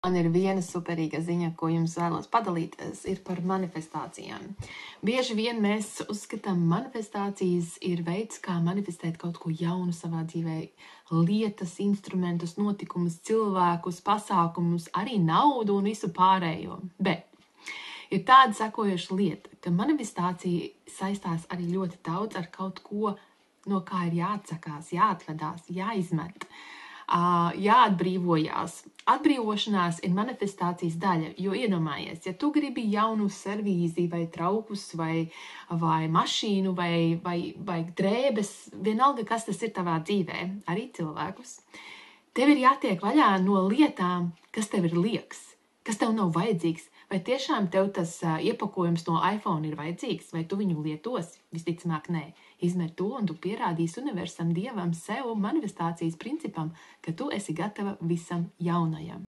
Man ir viena superīga ziņa, ko jums vēlos padalīties, ir par manifestācijām. Bieži vien mēs uzskatām, manifestācijas ir veids, kā manifestēt kaut ko jaunu savā dzīvē. Lietas, instrumentus, notikumus, cilvēkus, pasākumus, arī naudu un visu pārējo. Bet ir tāda sekojoša lieta, ka manifestācija saistās arī ļoti daudz ar kaut ko, no kā ir jāatsakās, jāatvedās, jāizmet. Jāatbrīvojās. Atbrīvošanās ir manifestācijas daļa, jo iedomājies, ja tu gribi jaunu servīzi vai traukus vai mašīnu vai drēbes, vienalga, kas tas ir tavā dzīvē, arī cilvēkus, tev ir jātiek vaļā no lietām, kas tev ir liekas, kas tev nav vajadzīgs. Vai tiešām tev tas iepakojums no iPhone ir vajadzīgs, vai tu viņu lietosi? Visticamāk, nē. Izmer to un tu pierādīsi universam, Dievam, sev manifestācijas principam, ka tu esi gatava visam jaunajam.